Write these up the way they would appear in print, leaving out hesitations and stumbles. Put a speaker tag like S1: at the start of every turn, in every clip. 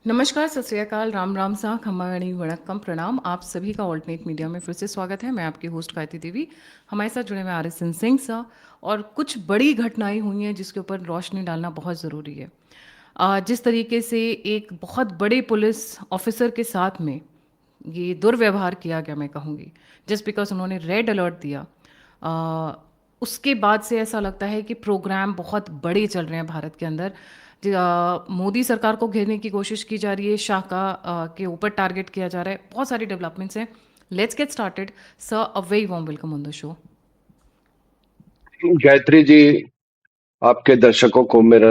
S1: नमस्कार, सत श्री अकाल, राम राम सा, खम्मागणी वणक्कम, प्रणाम। आप सभी का ऑल्टरनेट मीडिया में फिर से स्वागत है। मैं आपकी होस्ट गायत्री देवी। हमारे साथ जुड़े हुए RSN सिंह सा, और कुछ बड़ी घटनाएं हुई हैं जिसके ऊपर रोशनी डालना बहुत ज़रूरी है। जिस तरीके से एक बहुत बड़े पुलिस ऑफिसर के साथ में ये दुर्व्यवहार किया गया, मैं कहूँगी, जस्ट बिकॉज उन्होंने रेड अलर्ट दिया। उसके बाद से ऐसा लगता है कि प्रोग्राम बहुत बड़े चल रहे हैं भारत के अंदर। मोदी सरकार को घेरने की कोशिश की जा रही है, शाह का के ऊपर टारगेट किया जा रहा है। बहुत सारी डेवलपमेंट्स हैं। Let's get started. Sir, a very warm welcome on the show.
S2: Gayatri ji, आपके दर्शकों को मेरा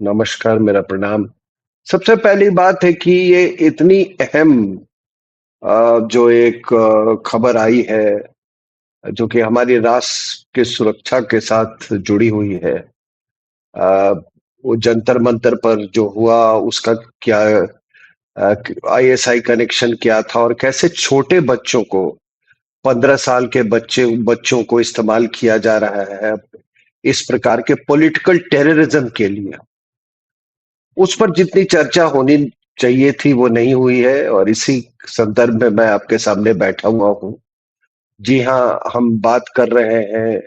S2: नमस्कार, मेरा प्रणाम। सबसे पहली बात है कि ये इतनी अहम जो एक खबर आई है, जो कि हमारी राष्ट्र की सुरक्षा के साथ जुड़ी हुई है। वो जंतर मंतर पर जो हुआ, उसका क्या ISI कनेक्शन क्या था, और कैसे छोटे बच्चों को, 15 साल के बच्चों को इस्तेमाल किया जा रहा है इस प्रकार के पॉलिटिकल टेररिज्म के लिए। उस पर जितनी चर्चा होनी चाहिए थी वो नहीं हुई है, और इसी संदर्भ में मैं आपके सामने बैठा हुआ हूँ। जी हाँ, हम बात कर रहे हैं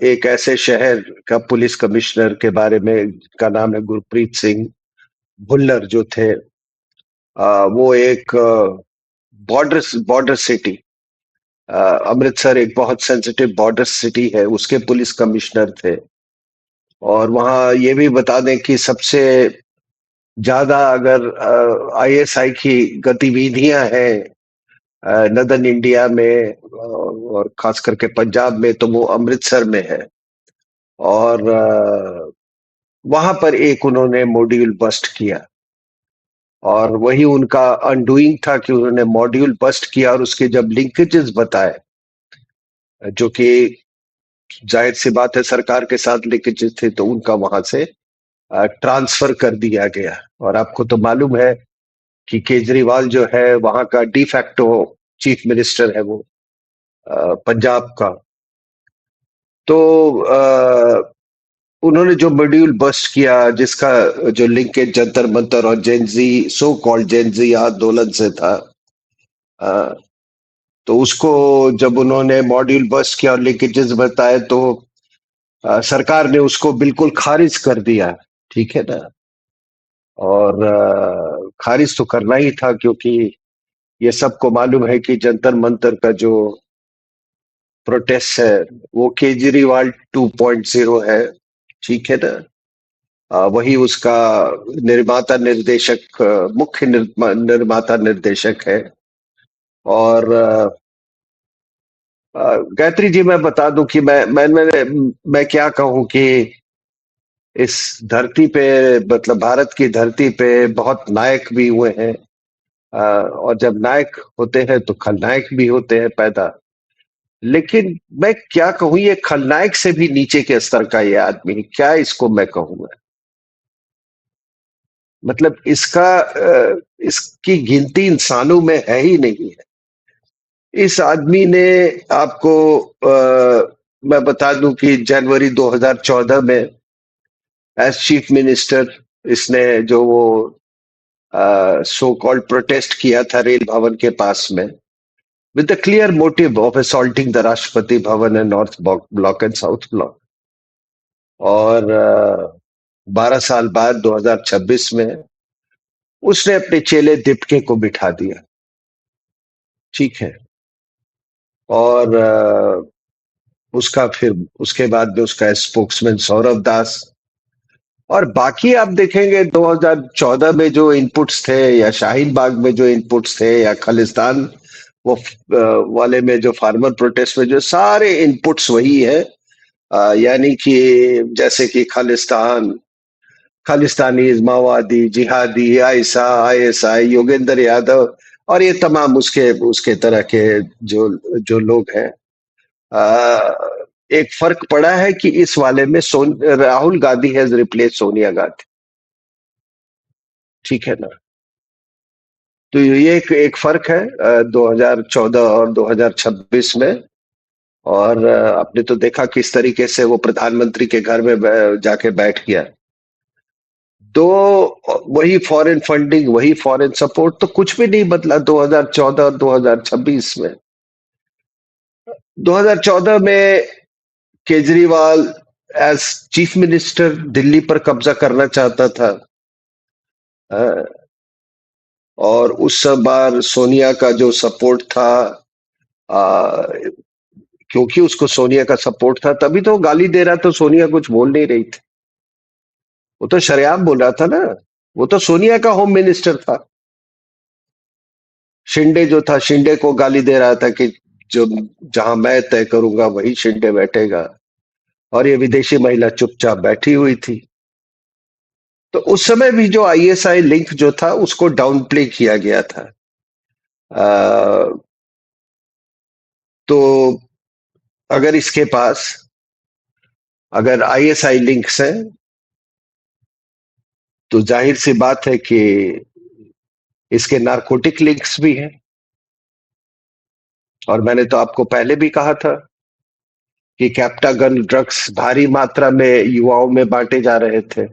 S2: एक ऐसे शहर का पुलिस कमिश्नर के बारे में, का नाम है गुरप्रीत सिंह भुल्लर, जो थे वो एक बॉर्डर बॉर्डर सिटी, अमृतसर एक बहुत सेंसिटिव बॉर्डर सिटी है, उसके पुलिस कमिश्नर थे। और वहाँ ये भी बता दें कि सबसे ज्यादा अगर ISI की गतिविधियां हैं नदर्न इंडिया में, और खास करके पंजाब में, तो वो अमृतसर में है। और वहां पर एक उन्होंने मॉड्यूल बस्ट किया, और वही उनका अनडूइंग था कि उन्होंने मॉड्यूल बस्ट किया, और उसके जब लिंकेजेस बताए, जो कि जाहिर सी बात है सरकार के साथ लिंकेजेस थे, तो उनका वहां से ट्रांसफर कर दिया गया। और आपको तो मालूम है कि केजरीवाल जो है वहां का डिफैक्टो चीफ मिनिस्टर है, वो पंजाब का। तो उन्होंने जो मॉड्यूल बस्ट किया, जिसका जो लिंकेज जंतर मंतर और जेनजी, सो कॉल्ड जेनजी आंदोलन से था, अ, तो उसको जब उन्होंने मॉड्यूल बस्ट किया और लिंकेजेस बताए, तो सरकार ने उसको बिल्कुल खारिज कर दिया। ठीक है ना। और खारिज तो करना ही था, क्योंकि ये सबको मालूम है कि जंतर मंतर का जो प्रोटेस्ट है वो केजरीवाल 2.0 है। ठीक है ना। वही उसका निर्माता निर्देशक, मुख्य निर्माता निर्देशक है। और गायत्री जी, मैं बता दूं कि मैं क्या कहूं कि इस धरती पे, मतलब भारत की धरती पे, बहुत नायक भी हुए हैं। और जब नायक होते हैं तो खलनायक भी होते हैं पैदा। लेकिन मैं क्या कहूं, ये खलनायक से भी नीचे के स्तर का ये आदमी, क्या इसको मैं कहूंगा। मतलब इसकी गिनती इंसानों में है ही नहीं है। इस आदमी ने, आपको मैं बता दूं कि जनवरी 2014 में एज चीफ मिनिस्टर, इसने जो वो सो कॉल्ड प्रोटेस्ट किया था रेल भवन के पास में, with the clear motive of assaulting the Rashtrapati Bhavan and north block and south block. और 12 साल बाद 2026 में उसने अपने चेले दीपके को बिठा दिया। ठीक है। और उसका फिर उसके बाद में उसका स्पोक्समैन सौरभ दास। और बाकी आप देखेंगे 2014 में जो इनपुट्स थे, या शाहीन बाग में जो इनपुट्स थे, या खालिस्तान वो वाले में जो फार्मर प्रोटेस्ट में जो सारे इनपुट्स वही है। यानी कि जैसे कि खालिस्तानी, माओवादी, जिहादी, आयसा, ISI, योगेंद्र यादव, और ये तमाम उसके उसके तरह के जो जो लोग हैं। एक फर्क पड़ा है कि इस वाले में राहुल गांधी हैज रिप्लेस सोनिया गांधी। ठीक है ना। तो ये एक फर्क है 2014 और 2026 में। और आपने तो देखा किस तरीके से वो प्रधानमंत्री के घर में जाके बैठ गया। तो वही फॉरेन फंडिंग, वही फॉरेन सपोर्ट, तो कुछ भी नहीं बदला 2014 और 2026 में। 2014 में Kejriwal as chief minister Delhi पर कब्जा करना चाहता था। और उस बार सोनिया का जो सपोर्ट था, क्योंकि उसको सोनिया का सपोर्ट था तभी तो गाली दे रहा, तो सोनिया कुछ बोल नहीं रही थी। वो तो शरेआम बोल रहा था ना। वो तो सोनिया का होम मिनिस्टर था। शिंदे जो था, शिंदे को गाली दे रहा था कि जो जहां मैं तय करूंगा वही शिंदे बैठेगा, और ये विदेशी महिला चुपचाप बैठी हुई थी। तो उस समय भी जो आईएसआई लिंक जो था उसको डाउन प्ले किया गया था। तो अगर इसके पास अगर आईएसआई लिंक्स हैं तो जाहिर सी बात है कि इसके नारकोटिक लिंक्स भी हैं। और मैंने तो आपको पहले भी कहा था कि कैप्टागन ड्रग्स भारी मात्रा में युवाओं में बांटे जा रहे थे।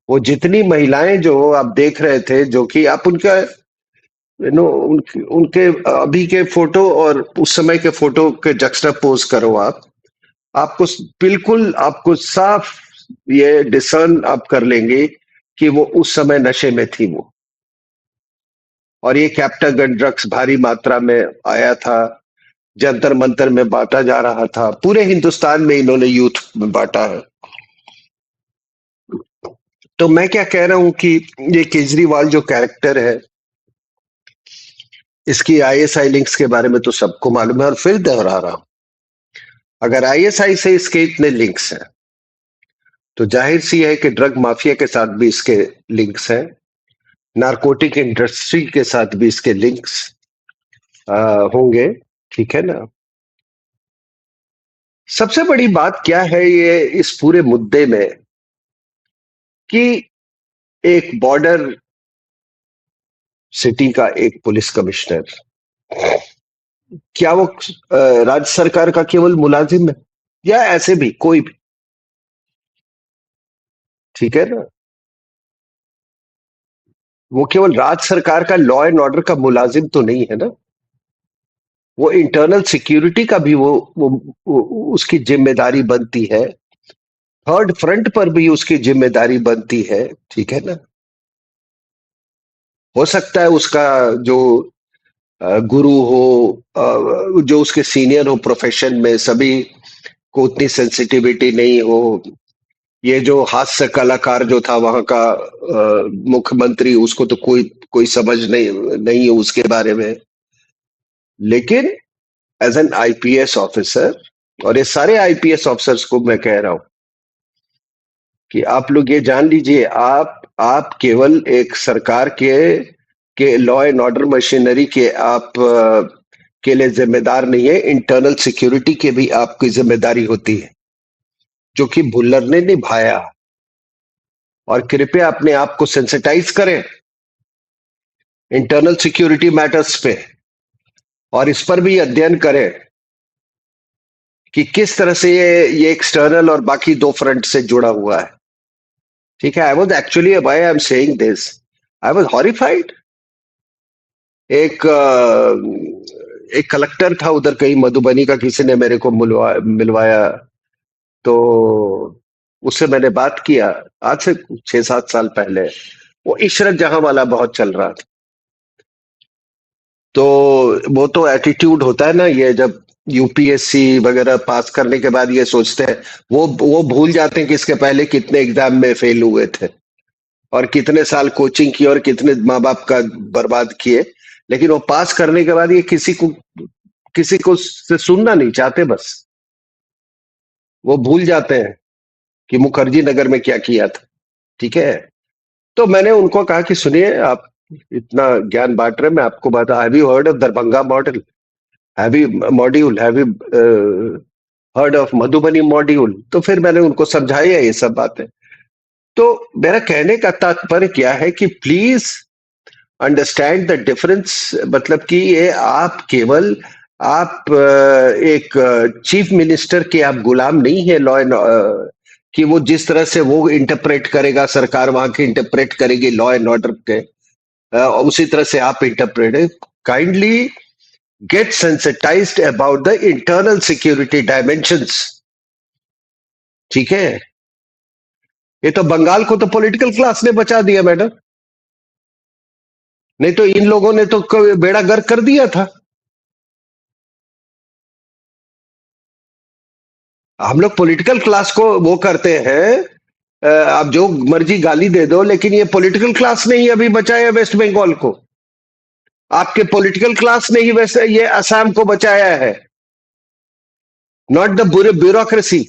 S2: वो जितनी महिलाएं जो आप देख रहे थे, जो कि आप उनका उनके अभी के फोटो और उस समय के फोटो के जक्सटापोज करो आप, आपको बिल्कुल, आपको साफ ये डिसर्न आप कर लेंगे कि वो उस समय नशे में थी वो। और ये कैप्टागन ड्रग्स भारी मात्रा में आया था, जंतर मंतर में बांटा जा रहा था, पूरे हिंदुस्तान में इन्होंने यूथ में बांटा है। तो मैं क्या कह रहा हूं कि ये केजरीवाल जो कैरेक्टर है, इसकी आईएसआई लिंक्स के बारे में तो सबको मालूम है, और फिर दोहरा रहा हूं, अगर आईएसआई से इसके इतने लिंक्स हैं तो जाहिर सी है कि ड्रग माफिया के साथ भी इसके लिंक्स हैं, नारकोटिक इंडस्ट्री के साथ भी इसके लिंक्स होंगे। ठीक है ना। सबसे बड़ी बात क्या है ये इस पूरे मुद्दे में, कि एक बॉर्डर सिटी का एक पुलिस कमिश्नर, क्या वो राज्य सरकार का केवल मुलाजिम है, या ऐसे भी कोई भी? ठीक है ना। वो केवल राज्य सरकार का लॉ एंड ऑर्डर का मुलाजिम तो नहीं है ना। वो इंटरनल सिक्योरिटी का भी वो उसकी जिम्मेदारी बनती है। थर्ड फ्रंट पर भी उसकी जिम्मेदारी बनती है। ठीक है ना। हो सकता है उसका जो गुरु हो, जो उसके सीनियर हो प्रोफेशन में, सभी को उतनी सेंसिटिविटी नहीं हो। ये जो हास्य कलाकार जो था वहां का मुख्यमंत्री, उसको तो कोई कोई समझ नहीं है उसके बारे में। लेकिन एज एन आईपीएस ऑफिसर, और ये सारे आईपीएस ऑफिसर्स को मैं कह रहा हूं कि आप लोग ये जान लीजिए, आप केवल एक सरकार के लॉ एंड ऑर्डर मशीनरी के आप के लिए जिम्मेदार नहीं है, इंटरनल सिक्योरिटी के भी आपकी जिम्मेदारी होती है, जो कि भुल्लर ने निभाया। और कृपया अपने आप को सेंसिटाइज करें इंटरनल सिक्योरिटी मैटर्स पे, और इस पर भी अध्ययन करें कि किस तरह से ये एक्सटर्नल और बाकी दो फ्रंट से जुड़ा हुआ है। ठीक है। I was actually, why I am saying this, I was horrified. एक एक कलेक्टर था उधर कहीं मधुबनी का, किसी ने मेरे को मिलवाया, तो उससे मैंने बात किया आज से 6-7 साल पहले। वो इशरत जहां वाला बहुत चल रहा था। तो वो तो एटीट्यूड होता है ना, ये जब यूपीएससी वगैरह पास करने के बाद ये सोचते हैं, वो भूल जाते हैं कि इसके पहले कितने एग्जाम में फेल हुए थे, और कितने साल कोचिंग की, और कितने माँ बाप का बर्बाद किए। लेकिन वो पास करने के बाद ये किसी को से सुनना नहीं चाहते। बस वो भूल जाते हैं कि मुखर्जी नगर में क्या किया था। ठीक है। तो मैंने उनको कहा कि सुनिए, आप इतना ज्ञान बांट रहे, मैं आपको बता, have you heard of Darbhanga model? Have you module, have you heard of Madhubani module? तो फिर मैंने उनको समझाया ये सब बातें। तो मेरा कहने का तात्पर्य क्या है कि प्लीज अंडरस्टैंड द डिफरेंस। मतलब कि ये आप केवल आप एक चीफ मिनिस्टर के आप गुलाम नहीं है लॉ एंड कि वो जिस तरह से वो इंटरप्रेट करेगा, सरकार वहां की इंटरप्रेट करेगी लॉ एंड ऑर्डर के, उसी तरह से आप interpret kindly get sensitised about the internal security dimensions. ठीक है, ये तो बंगाल को तो पॉलिटिकल क्लास ने बचा दिया मैडम, नहीं तो इन लोगों ने तो बेड़ा गर्क कर दिया था। हम लोग पॉलिटिकल क्लास को वो करते हैं, आप जो मर्जी गाली दे दो, लेकिन ये पॉलिटिकल क्लास ने ही अभी बचाया वेस्ट बंगाल को। आपके पॉलिटिकल क्लास ने ही वैसे ये असम को बचाया है, नॉट द ब्यूरोक्रेसी।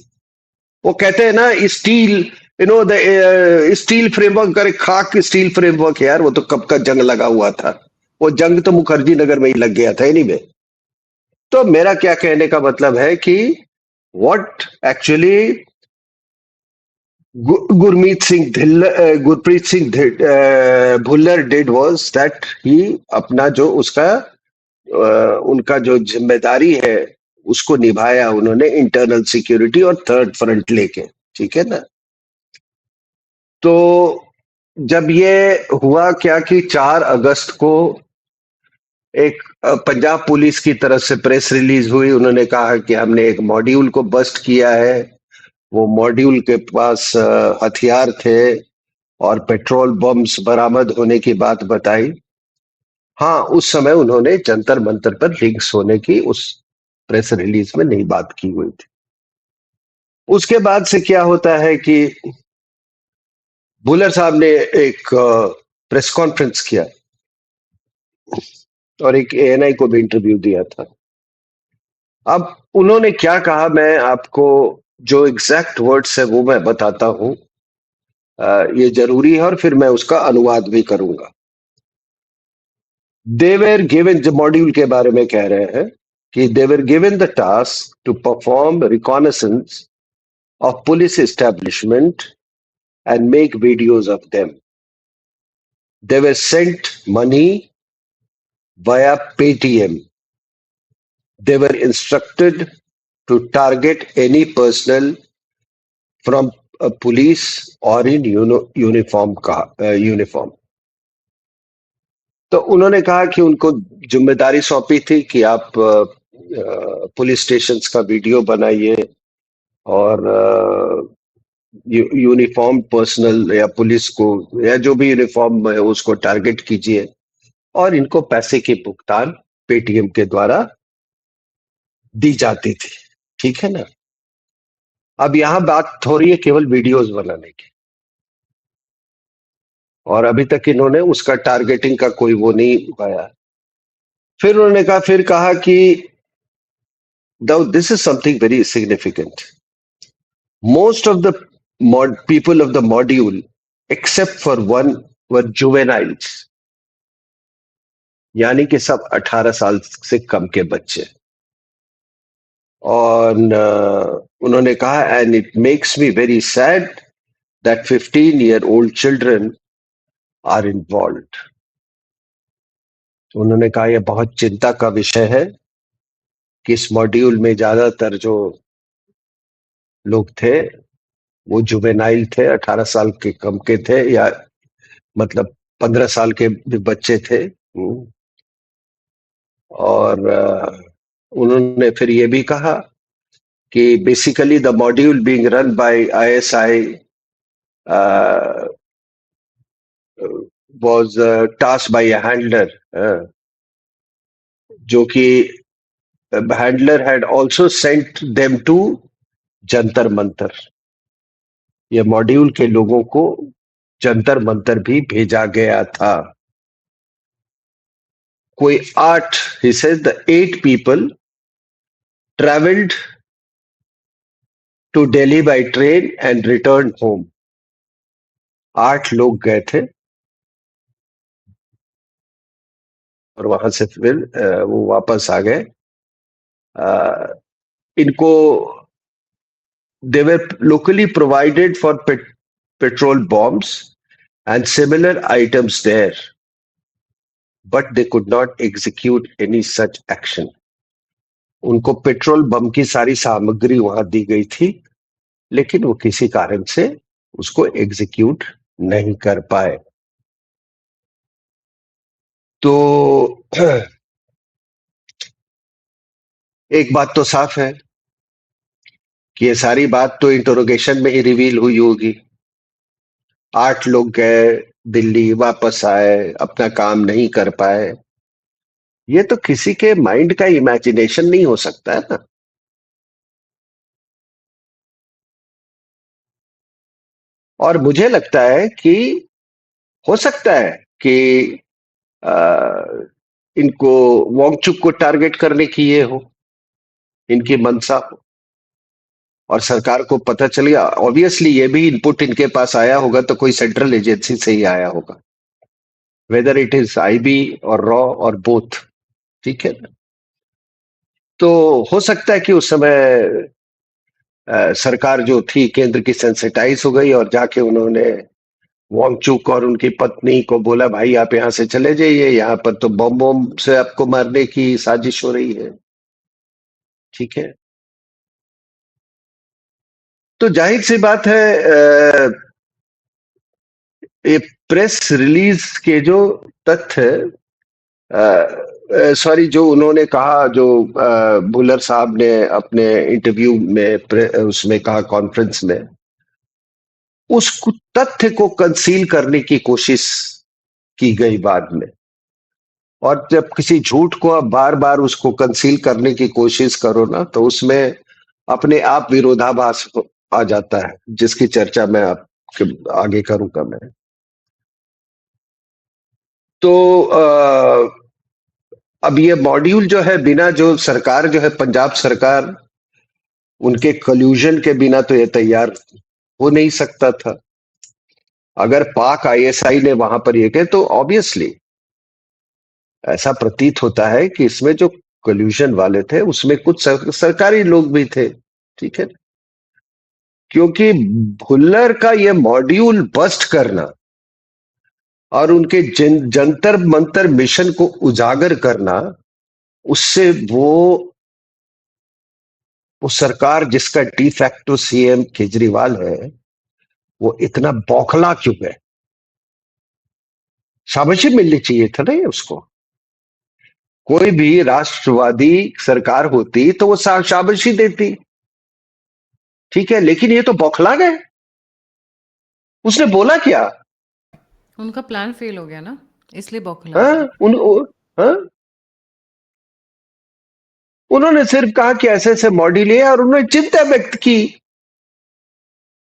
S2: वो कहते हैं ना स्टील, द स्टील फ्रेमवर्क, करे खाक स्टील फ्रेमवर्क यार, वो तो कब का जंग लगा हुआ था, वो जंग तो मुखर्जी नगर में ही लग गया था एनीवे। तो मेरा क्या कहने का मतलब है कि what actually Gurpreet Singh Bhullar did was that he अपना जो उसका उनका जो जिम्मेदारी है उसको निभाया उन्होंने, इंटरनल सिक्योरिटी और थर्ड फ्रंट लेके। ठीक है ना। तो जब ये हुआ क्या कि 4 अगस्त को एक पंजाब पुलिस की तरफ से प्रेस रिलीज हुई, उन्होंने कहा कि हमने एक मॉड्यूल को बस्ट किया है, वो मॉड्यूल के पास हथियार थे और पेट्रोल बम्स बरामद होने की बात बताई। हाँ, उस समय उन्होंने जंतर मंतर पर लिंक्स होने की उस प्रेस रिलीज में नहीं बात की हुई थी। उसके बाद से क्या होता है कि बुलर साहब ने एक प्रेस कॉन्फ्रेंस किया और एक एएनआई को भी इंटरव्यू दिया था। अब उन्होंने क्या कहा, मैं आपको जो एग्जैक्ट वर्ड्स है वो मैं बताता हूं, ये जरूरी है और फिर मैं उसका अनुवाद भी करूंगा। देवर गिवन, जो मॉड्यूल के बारे में कह रहे हैं कि they were given the task to perform reconnaissance of police establishment and make videos of them. They were sent money via Paytm. They were instructed to target any personnel from a police or in uniform. तो उन्होंने कहा कि उनको जिम्मेदारी सौंपी थी कि आप पुलिस स्टेशंस का वीडियो बनाइए और यूनिफॉर्म पर्सनल या पुलिस को या जो भी यूनिफॉर्म है उसको टारगेट कीजिए और इनको पैसे के भुगतान पेटीएम के द्वारा दी जाती थी। ठीक है ना। अब यहां बात हो रही है केवल वीडियोस बनाने की, और अभी तक इन्होंने उसका टारगेटिंग का कोई वो नहीं पाया। फिर उन्होंने कहा कि this is something very significant, most of the people of the module except for one were juveniles, यानी कि सब 18 साल से कम के बच्चे। और उन्होंने कहा and it makes me very sad that 15-year-old children are involved. उन्होंने कहा यह बहुत चिंता का विषय है कि इस मॉड्यूल में ज्यादातर जो लोग थे वो जुवेनाइल थे, 18 साल के कम के थे, या मतलब 15 साल के भी बच्चे थे। और उन्होंने फिर ये भी कहा कि basically the module being run by ISI was task by a handler, जो कि handler had also sent them to Jantar Mantar. ये मॉड्यूल के लोगों को जंतर मंतर भी भेजा गया था। कोई 8, he says the 8 people traveled to Delhi by train and returned home. 8 लोग गए थे और वहां से फिर वो वापस आ गए। इनको they were locally provided for petrol bombs and similar items there, but they could not execute any such action. उनको पेट्रोल बम की सारी सामग्री वहां दी गई थी, लेकिन वो किसी कारण से उसको एग्जीक्यूट नहीं कर पाए। तो एक बात तो साफ है कि ये सारी बात तो इंटरोगेशन में ही रिवील हुई होगी। 8 लोग गए दिल्ली, वापस आए, अपना काम नहीं कर पाए। ये तो किसी के माइंड का इमेजिनेशन नहीं हो सकता है ना। और मुझे लगता है कि हो सकता है कि अ, इनको वांगचुक को टारगेट करने की ये हो, इनकी मंशा हो, और सरकार को पता चल गया। ऑब्वियसली ये भी इनपुट इनके पास आया होगा तो कोई सेंट्रल एजेंसी से ही आया होगा, वेदर इट इज आईबी और रॉ और बोथ। ठीक है ना। तो हो सकता है कि उस समय सरकार जो थी केंद्र की सेंसिटाइज हो गई और जाके उन्होंने वांगचुक और उनकी पत्नी को बोला, भाई आप यहाँ से चले जाइए, यहाँ पर तो बम बम से आपको मारने की साजिश हो रही है। ठीक है। तो जाहिर सी बात है, ये प्रेस रिलीज के जो तथ्य, सॉरी, जो उन्होंने कहा, जो भुल्लर साहब ने अपने इंटरव्यू में उसमें कहा, कॉन्फ्रेंस में, उस तथ्य को कंसील करने की कोशिश की गई बाद में। और जब किसी झूठ को आप बार बार उसको कंसील करने की कोशिश करो ना, तो उसमें अपने आप विरोधाभास आ जाता है, जिसकी चर्चा मैं आपके आगे करूंगा मैं। तो अब ये मॉड्यूल जो है, बिना जो सरकार जो है, पंजाब सरकार, उनके कल्यूजन के बिना तो ये तैयार हो नहीं सकता था। अगर पाक आईएसआई ने वहां पर ये कहे तो ऑब्वियसली ऐसा प्रतीत होता है कि इसमें जो कल्यूजन वाले थे उसमें कुछ सरकारी लोग भी थे। ठीक है। क्योंकि भुल्लर का ये मॉड्यूल बस्ट करना और उनके जंतर मंतर मिशन को उजागर करना, उससे वो सरकार जिसका डी फैक्टो सीएम केजरीवाल है, वो इतना बौखला क्यों है। शाबाशी मिलनी चाहिए था ना ये उसको। कोई भी राष्ट्रवादी सरकार होती तो वो शाबाशी देती। ठीक है, लेकिन ये तो बौखला गए। उसने बोला क्या?
S1: उनका प्लान फेल हो गया ना, इसलिए बौखला
S2: हाँ
S1: गए।
S2: हाँ, उन्होंने सिर्फ कहा कि ऐसे ऐसे मॉड्यूल है, और उन्होंने चिंता व्यक्त की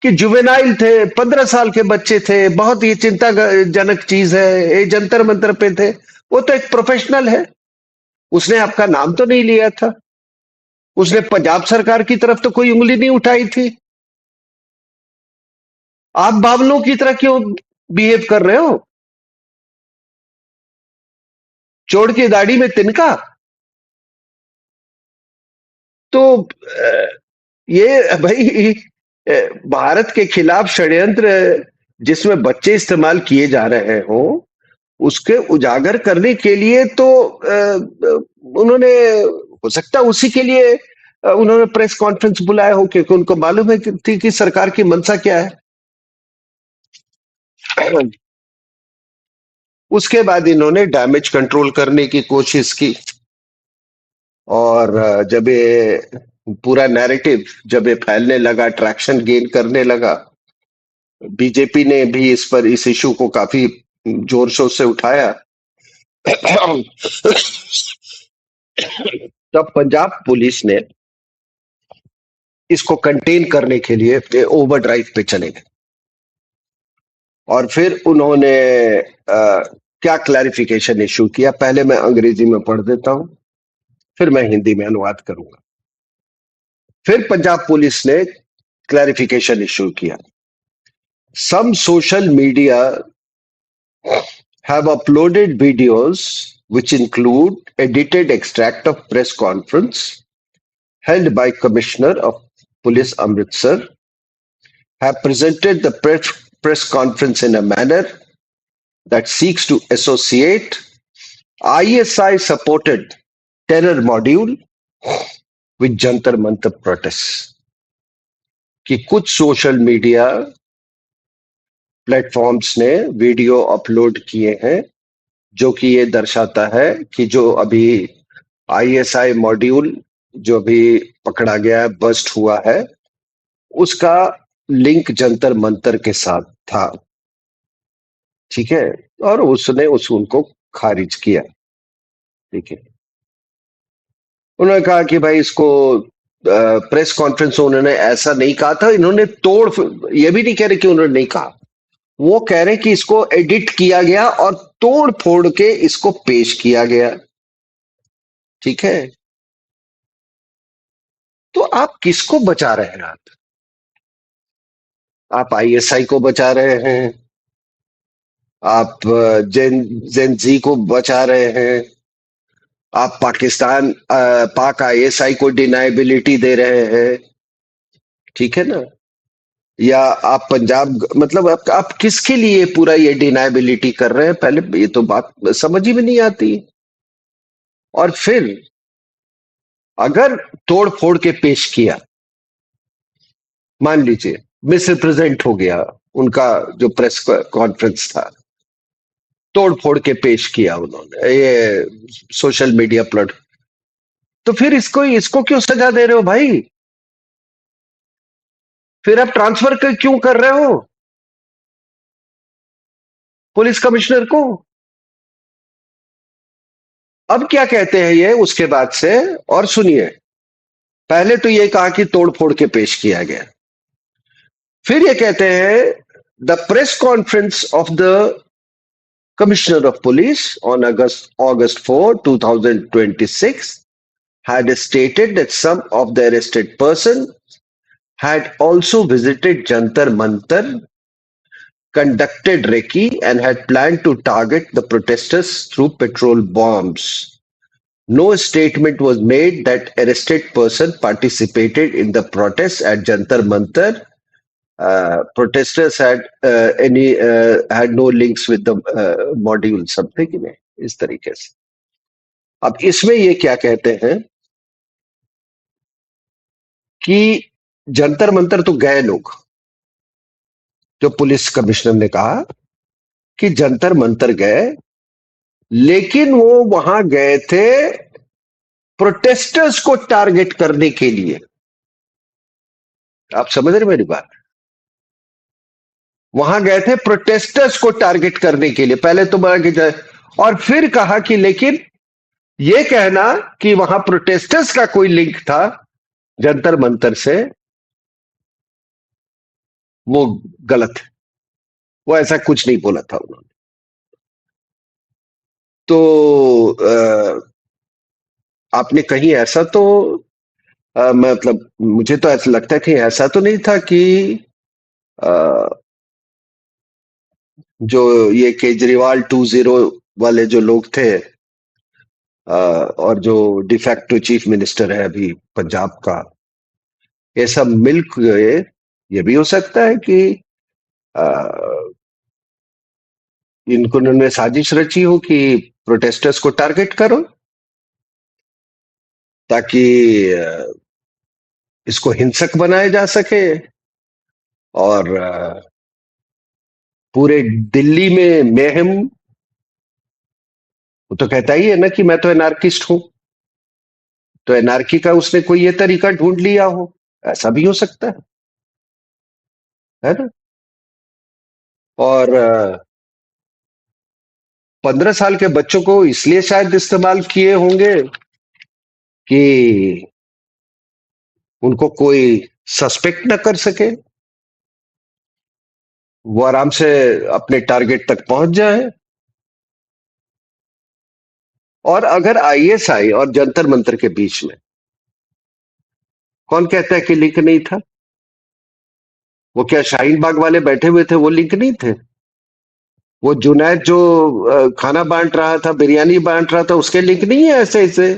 S2: कि जुवेनाइल थे, 15 साल के बच्चे थे, बहुत ही चिंताजनक चीज है, ये जंतर मंतर पे थे। वो तो एक प्रोफेशनल है, उसने आपका नाम तो नहीं लिया था, उसने पंजाब सरकार की तरफ तो कोई उंगली नहीं उठाई थी। आप बावलों की तरह क्यों बिहेव कर रहे हो? चोर की दाढ़ी में तिनका। तो ये भाई, भारत के खिलाफ षड्यंत्र जिसमें बच्चे इस्तेमाल किए जा रहे हो, उसके उजागर करने के लिए तो उन्होंने, हो सकता है उसी के लिए उन्होंने प्रेस कॉन्फ्रेंस बुलाया हो, क्योंकि उनको मालूम है कि सरकार की मंशा क्या है। उसके बाद इन्होंने डैमेज कंट्रोल करने की कोशिश की, और जब ये पूरा नैरेटिव जब ये फैलने लगा, ट्रैक्शन गेन करने लगा, बीजेपी ने भी इस इशू को काफी जोर शोर से उठाया। तब पंजाब पुलिस ने इसको कंटेन करने के लिए ओवरड्राइव पे चले गए, और फिर उन्होंने क्या क्लैरिफिकेशन इशू किया, पहले मैं अंग्रेजी में पढ़ देता हूं, फिर मैं हिंदी में अनुवाद करूंगा। फिर पंजाब पुलिस ने क्लैरिफिकेशन इशू किया। Some social media have uploaded videos which include edited extract of press conference held by Commissioner of Police Amritsar, have presented the press conference in a manner that seeks to associate ISI supported terror module with Jantar Mantar protests. कि कुछ social media platforms ने video upload किए हैं जो कि ये दर्शाता है कि जो अभी आईएसआई मॉड्यूल जो भी पकड़ा गया है, बस्ट हुआ है, उसका लिंक जंतर मंतर के साथ था। ठीक है। और उसने उनको खारिज किया। ठीक है। उन्होंने कहा कि भाई इसको प्रेस कॉन्फ्रेंस में उन्होंने ऐसा नहीं कहा था, इन्होंने ये भी नहीं कह रहे कि उन्होंने नहीं कहा, वो कह रहे कि इसको एडिट किया गया और तोड़ फोड़ के इसको पेश किया गया। ठीक है। तो आप किसको बचा रहे हैं? आप आईएसआई को बचा रहे हैं, आप जेन जी को बचा रहे हैं, आप पाक आईएसआई को डिनाइबिलिटी दे रहे हैं। ठीक है ना? या आप पंजाब, मतलब आप किसके लिए पूरा ये डिनाइबिलिटी कर रहे हैं? पहले ये तो बात समझ ही में नहीं आती। और फिर अगर तोड़ फोड़ के पेश किया, मान लीजिए मिस रिप्रेजेंट हो गया, उनका जो प्रेस कॉन्फ्रेंस था तोड़ फोड़ के पेश किया उन्होंने, ये सोशल मीडिया प्लेट, तो फिर इसको इसको क्यों सजा दे रहे हो भाई? फिर आप ट्रांसफर क्यों कर रहे हो पुलिस कमिश्नर को? अब क्या कहते हैं ये उसके बाद से? और सुनिए, पहले तो ये कहा कि तोड़ फोड़ के पेश किया गया, फिर ये कहते हैं the press conference of the commissioner of police on August 4, 2026 had stated that some of the arrested person had also visited Jantar Mantar, conducted recce, and had planned to target the protesters through petrol bombs. No statement was made that arrested person participated in the protests at Jantar Mantar. Protesters had no links with the module, something in इस तरीके से। अब इसमें ये क्या कहते हैं कि जंतर मंतर तो गए लोग, जो पुलिस कमिश्नर ने कहा कि जंतर मंतर गए, लेकिन वो वहां गए थे प्रोटेस्टर्स को टारगेट करने के लिए। आप समझ रहे मेरी बात? वहां गए थे प्रोटेस्टर्स को टारगेट करने के लिए, पहले तो बोला कि और फिर कहा कि लेकिन ये कहना कि वहां प्रोटेस्टर्स का कोई लिंक था जंतर मंतर से, वो गलत है। वो ऐसा कुछ नहीं बोला था उन्होंने। तो आपने कहीं ऐसा तो मतलब मुझे तो ऐसा लगता है कि ऐसा तो नहीं था कि अ, जो ये केजरीवाल 2.0 वाले जो लोग थे, और जो डिफैक्टो चीफ मिनिस्टर है अभी पंजाब का, ये सब मिल गए। ये भी हो सकता है कि अ, इन्होंने साजिश रची हो कि प्रोटेस्टर्स को टारगेट करो, ताकि इसको हिंसक बनाया जा सके, और पूरे दिल्ली में मेहम। वो तो कहता ही है ना कि मैं तो एनार्किस्ट हूं, तो एनार्की का उसने कोई ये तरीका ढूंढ लिया हो, ऐसा भी हो सकता है ना? और 15 साल के बच्चों को इसलिए शायद इस्तेमाल किए होंगे कि उनको कोई सस्पेक्ट न कर सके, वो आराम से अपने टारगेट तक पहुंच जाए। और अगर आईएसआई और जंतर मंतर के बीच में, कौन कहता है कि लिंक नहीं था? वो क्या शाहीन बाग वाले बैठे हुए थे, वो लिंक नहीं थे? वो जुनैद जो खाना बांट रहा था, बिरयानी बांट रहा था, उसके लिंक नहीं है ऐसे ऐसे?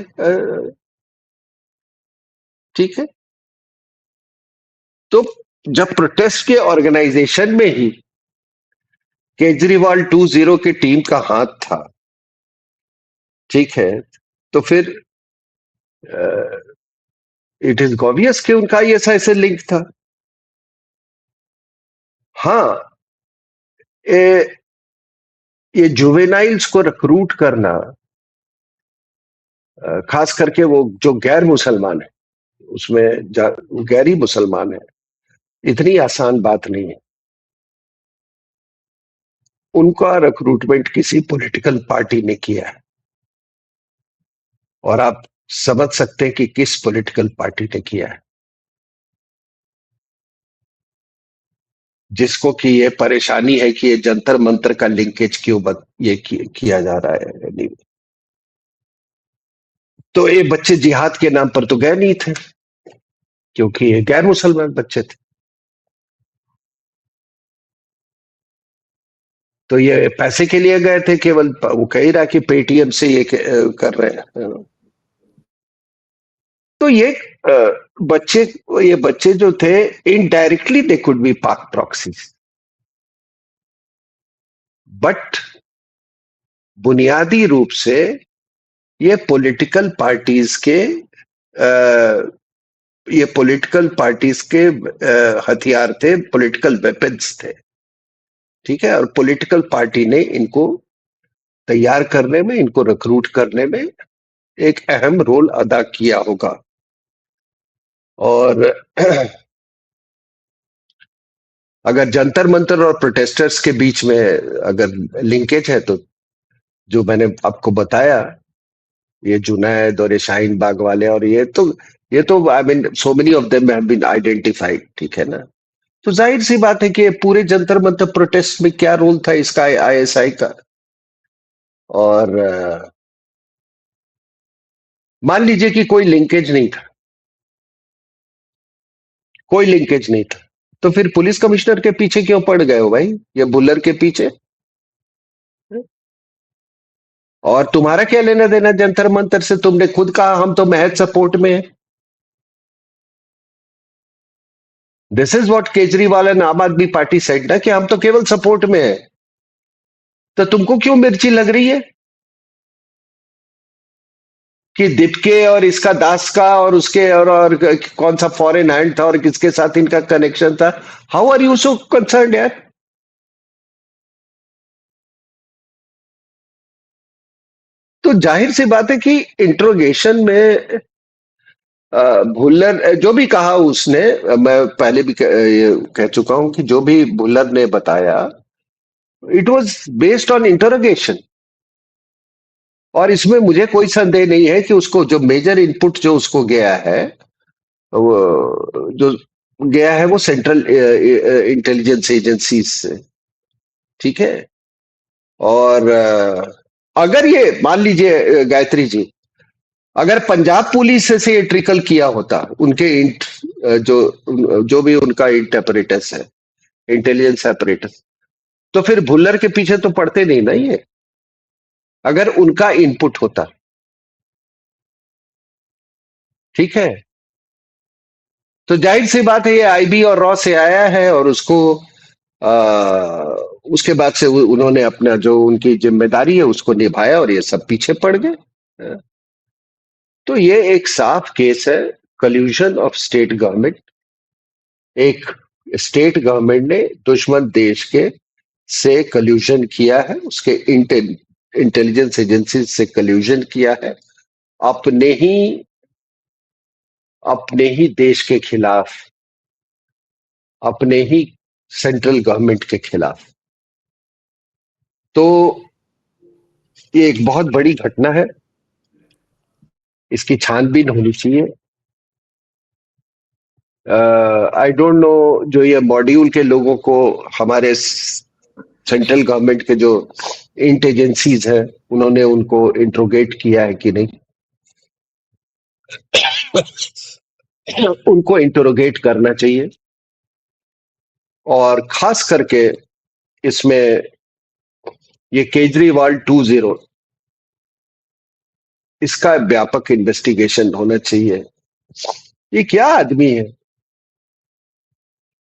S2: ठीक है। तो जब प्रोटेस्ट के ऑर्गेनाइजेशन में ही केजरीवाल 2.0 की टीम का हाथ था, ठीक है, तो फिर इट इज ऑब्वियस कि उनका ये ऐसा ऐसे लिंक था। हाँ, ये जुवेनाइल्स को रिक्रूट करना, खास करके वो जो गैर मुसलमान है, उसमें गैर ही मुसलमान है, इतनी आसान बात नहीं है। उनका रिक्रूटमेंट किसी पॉलिटिकल पार्टी ने किया है, और आप समझ सकते हैं कि किस पॉलिटिकल पार्टी ने किया है, जिसको कि ये परेशानी है कि ये जंतर मंतर का लिंकेज क्यों ये किया जा रहा है। anyway, तो ये बच्चे जिहाद के नाम पर तो गए नहीं थे, क्योंकि ये गैर मुसलमान बच्चे थे। तो ये पैसे के लिए गए थे केवल, वो कह ही रहा कि पेटीएम से ये कर रहे हैं। तो बच्चे ये बच्चे जो थे, इनडायरेक्टली दे कुड बी पाक प्रॉक्सीज, बट बुनियादी रूप से ये पॉलिटिकल पार्टीज के ये पॉलिटिकल पार्टीज के हथियार थे, पॉलिटिकल वेपन्स थे। ठीक है, और पॉलिटिकल पार्टी ने इनको तैयार करने में, इनको रिक्रूट करने में एक अहम रोल अदा किया होगा। और अगर जंतर मंतर और प्रोटेस्टर्स के बीच में अगर लिंकेज है, तो जो मैंने आपको बताया, ये जुनैद और ये शाहीन बाग वाले, और ये तो I mean so many of them have been identified. ठीक है ना? तो जाहिर सी बात है कि पूरे जंतर मंतर प्रोटेस्ट में क्या रोल था इसका, आईएसआई का। और मान लीजिए कि कोई लिंकेज नहीं था, कोई लिंकेज नहीं था, तो फिर पुलिस कमिश्नर के पीछे क्यों पड़ गए हो भाई, ये बुल्लर के पीछे? और तुम्हारा क्या लेना देना जंतर मंतर से? तुमने खुद कहा हम तो महज सपोर्ट में है। This is what Kejriwal and आम आदमी पार्टी सेड ना, कि हम तो केवल सपोर्ट में है। तो तुमको क्यों मिर्ची लग रही है कि दीपके और इसका दास का और उसके और कौन सा फॉरेन हैंड था और किसके साथ इनका कनेक्शन था? How are you so concern यार? तो जाहिर सी बात है कि इंट्रोगेशन में भुल्लर जो भी कहा उसने, मैं पहले भी ये कह चुका हूं कि जो भी भुल्लर ने बताया, it was based on interrogation. और इसमें मुझे कोई संदेह नहीं है कि उसको जो मेजर इनपुट जो उसको गया है, वो जो गया है वो सेंट्रल इंटेलिजेंस एजेंसीज से। ठीक है? और अगर ये मान लीजिए गायत्री जी, अगर पंजाब पुलिस से ये ट्रिकल किया होता, उनके जो भी उनका इंट apparatus है, इंटेलिजेंस apparatus, तो फिर भुल्लर के पीछे तो पड़ते नहीं ना ये, अगर उनका इनपुट होता। ठीक है? तो जाहिर सी बात है ये आईबी और रॉ से आया है, और उसको आ, उसके बाद से उन्होंने अपना जो उनकी जिम्मेदारी है उसको निभाया, और ये सब पीछे पड़ गए। तो ये एक साफ केस है, कल्यूजन ऑफ स्टेट गवर्नमेंट। एक स्टेट गवर्नमेंट ने दुश्मन देश के से कल्यूजन किया है, उसके इंटेलिजेंस एजेंसी से कल्यूजन किया है, अपने ही अपने ही देश के खिलाफ, अपने ही सेंट्रल गवर्नमेंट के खिलाफ। तो ये एक बहुत बड़ी घटना है, इसकी छानबीन होनी चाहिए। आई डोंट नो, जो ये मॉड्यूल के लोगों को, हमारे सेंट्रल गवर्नमेंट के जो इंट एजेंसीज हैं, उन्होंने उनको इंट्रोगेट किया है कि नहीं। उनको इंटरोगेट करना चाहिए, और खास करके इसमें ये केजरीवाल 2.0, इसका व्यापक इन्वेस्टिगेशन होना चाहिए। ये क्या आदमी है?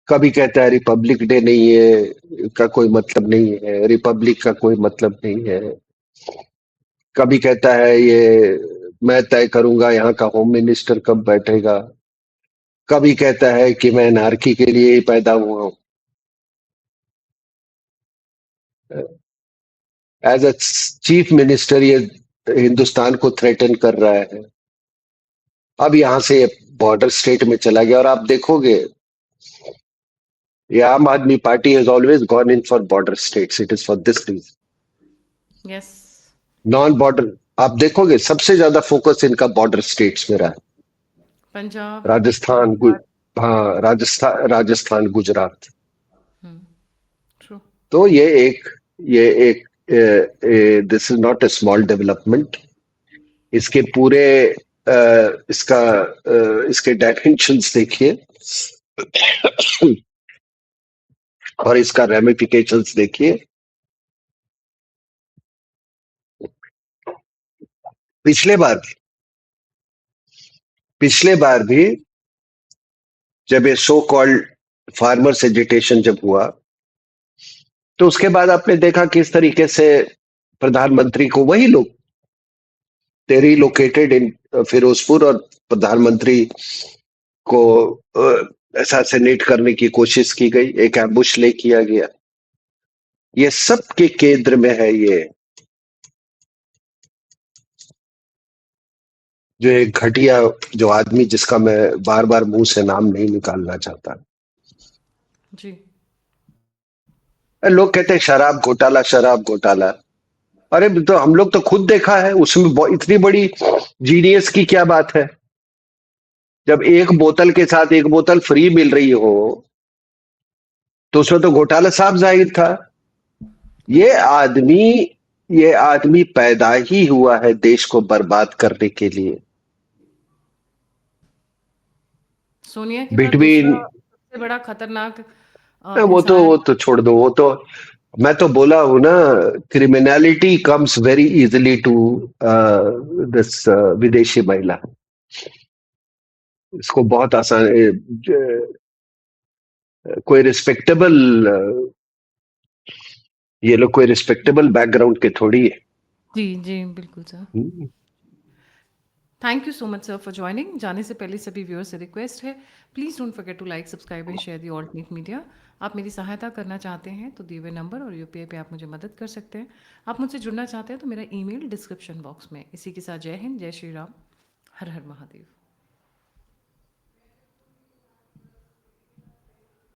S2: कभी कहता है रिपब्लिक डे नहीं है का कोई मतलब नहीं है, रिपब्लिक का कोई मतलब नहीं है। कभी कहता है ये मैं तय करूंगा यहाँ का होम मिनिस्टर कब बैठेगा। कभी कहता है कि मैं नारकी के लिए ही पैदा हुआ हूं। एज अ चीफ मिनिस्टर ये हिंदुस्तान को थ्रेटन कर रहा है। अब यहां से बॉर्डर स्टेट में चला गया, और आप देखोगे ये Aam Aadmi Party has always gone in for border states, it is for this reason.
S1: Yes.
S2: Non border, आप देखोगे सबसे ज्यादा फोकस इनका बॉर्डर स्टेट्स में रहा है।
S1: पंजाब,
S2: राजस्थान
S1: गुजरात।
S2: हाँ, राजस्थान गुजरात।
S1: ट्रू।
S2: तो ये एक this is not a small development. इसके पूरे इसके डायमेंशंस देखिए और इसका रेमिफिकेशंस देखिए। पिछले बार भी पिछले बार भी जब ये सो कॉल्ड फार्मर्स एजिटेशन जब हुआ, तो उसके बाद आपने देखा किस तरीके से प्रधानमंत्री को वही लोग, they relocated इन फिरोजपुर, और प्रधानमंत्री को असैसिनेट करने की कोशिश की गई, एक एम्बुश ले किया गया। ये सब के केंद्र में है ये जो एक घटिया जो आदमी, जिसका मैं बार बार मुंह से नाम नहीं निकालना चाहता।
S1: जी।
S2: लोग कहते हैं शराब घोटाला, शराब घोटाला। अरे तो हम लोग तो खुद देखा है, उसमें इतनी बड़ी जीनियस की क्या बात है। जब एक बोतल के साथ एक बोतल फ्री मिल रही हो, तो उसमें तो घोटाला साफ जाहिर था। ये
S1: बिल्कुल।
S2: आदमी ये आदमी पैदा ही हुआ है देश को बर्बाद करने के लिए।
S1: सोनिया के बाद
S2: बिटवीन
S1: दूसरा सबसे बड़ा खतरनाक इंसान।
S2: वो तो छोड़ दो, वो तो मैं तो बोला हूं ना, criminality comes very easily to this विदेशी महिला। इसको बहुत आसान कोई रिस्पेक्टेबल ये लोग कोई रिस्पेक्टेबल बैकग्राउंड के थोड़ी है।
S1: जी जी बिल्कुल सर।
S2: हम्म।
S1: Thank you so much sir for joining. जाने से पहले सभी व्यूअर्स से रिक्वेस्ट है, please don't forget to like, subscribe and share the alternate media. आप मेरी सहायता करना चाहते हैं तो दिए हुए नंबर और यूपीआई पे आप मुझे मदद कर सकते हैं। आप मुझसे जुड़ना चाहते हैं तो मेरा ईमेल डिस्क्रिप्शन बॉक्स में। इसी के साथ जय हिंद, जय श्री राम, हर हर महादेव।